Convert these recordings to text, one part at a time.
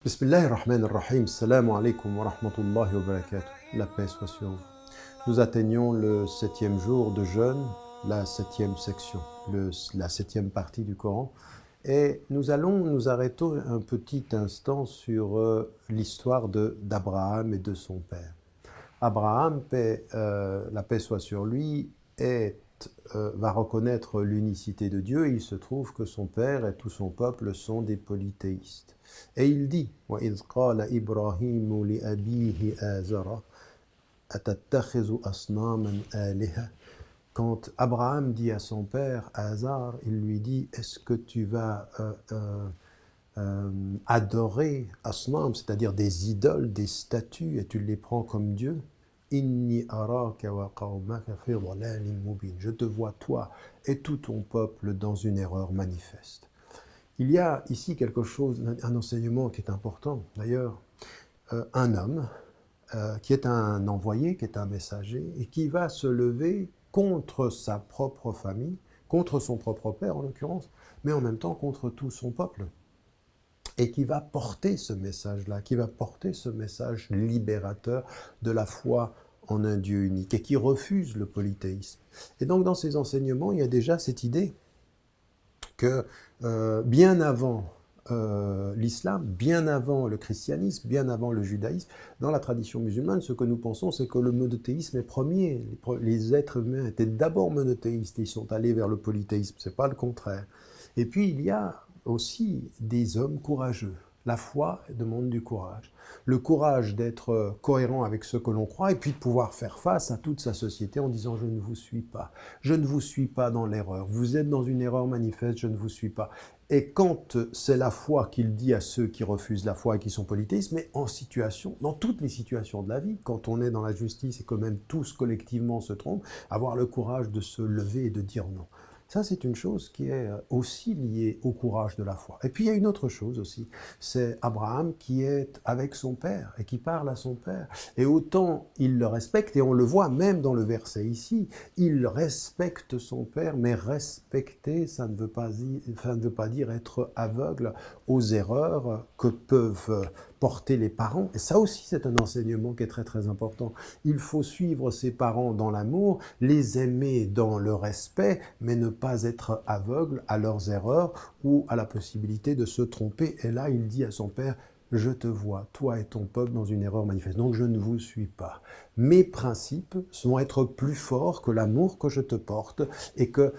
Bismillahirrahmanirrahim. Assalamu alaikum wa rahmatullahi wa barakatuh. La paix soit sur vous. Nous atteignons le 7e jour de jeûne, la 7e section, la 7e partie du Coran. Et nous allons nous arrêter un petit instant sur l'histoire d'Abraham et de son père. Abraham, la paix soit sur lui, va reconnaître l'unicité de Dieu, et il se trouve que son père et tout son peuple sont des polythéistes. Et il dit وَإِذْ قَالَ إِبْرَاهِيمُ لِأَبِيهِ آزَرَ أَتَتَّخِذُ أَصْنَامًا آلِهَةً. Quand Abraham dit à son père Azar, il lui dit: est-ce que tu vas adorer asnam, c'est-à-dire des idoles, des statues, et tu les prends comme Dieu? Inni araka wa qawmaka fi dhalalin mubin. Je te vois, toi et tout ton peuple, dans une erreur manifeste. Il y a ici quelque chose, un enseignement qui est important. D'ailleurs, un homme qui est un envoyé, qui est un messager, et qui va se lever contre sa propre famille, contre son propre père en l'occurrence, mais en même temps contre tout son peuple, et qui va porter ce message-là, qui va porter ce message libérateur de la foi en un Dieu unique, et qui refuse le polythéisme. Et donc dans ces enseignements, il y a déjà cette idée que bien avant l'islam, bien avant le christianisme, bien avant le judaïsme, dans la tradition musulmane, ce que nous pensons, c'est que le monothéisme est premier. Les êtres humains étaient d'abord monothéistes, ils sont allés vers le polythéisme, c'est pas le contraire. Et puis il y a aussi des hommes courageux. La foi demande du courage. Le courage d'être cohérent avec ce que l'on croit, et puis de pouvoir faire face à toute sa société en disant: je ne vous suis pas. Je ne vous suis pas dans l'erreur. Vous êtes dans une erreur manifeste, je ne vous suis pas. Et quand c'est la foi qu'il dit à ceux qui refusent la foi et qui sont polythéistes, mais en situation, dans toutes les situations de la vie, quand on est dans la justice et que même tous collectivement se trompent, avoir le courage de se lever et de dire non. Ça, c'est une chose qui est aussi liée au courage de la foi. Et puis, il y a une autre chose aussi, c'est Abraham qui est avec son père et qui parle à son père. Et autant il le respecte, et on le voit même dans le verset ici, il respecte son père, mais respecter, ça ne veut pas dire être aveugle aux erreurs que peuvent porter les parents. Et ça aussi, c'est un enseignement qui est très très important. Il faut suivre ses parents dans l'amour, les aimer dans le respect, mais ne pas être aveugle à leurs erreurs ou à la possibilité de se tromper. Et là, il dit à son père: je te vois, toi et ton peuple, dans une erreur manifeste. Donc je ne vous suis pas. Mes principes vont être plus forts que l'amour que je te porte et que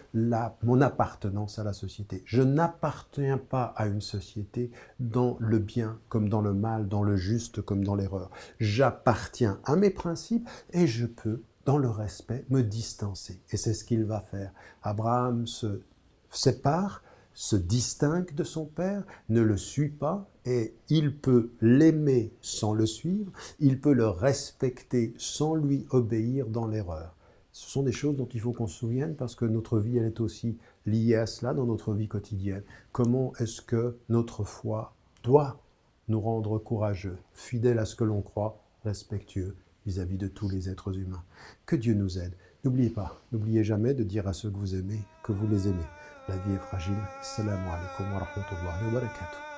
mon appartenance à la société. Je n'appartiens pas à une société dans le bien comme dans le mal, dans le juste comme dans l'erreur. J'appartiens à mes principes et je peux, dans le respect, me distancer. Et c'est ce qu'il va faire. Abraham se sépare, se distingue de son père, ne le suit pas, et il peut l'aimer sans le suivre, il peut le respecter sans lui obéir dans l'erreur. Ce sont des choses dont il faut qu'on se souvienne, parce que notre vie, elle est aussi liée à cela dans notre vie quotidienne. Comment est-ce que notre foi doit nous rendre courageux, fidèles à ce que l'on croit, respectueux vis-à-vis de tous les êtres humains. Que Dieu nous aide. N'oubliez jamais de dire à ceux que vous aimez que vous les aimez. La vie est fragile. Assalamu alaikum wa rahmatullahi wa barakatuh.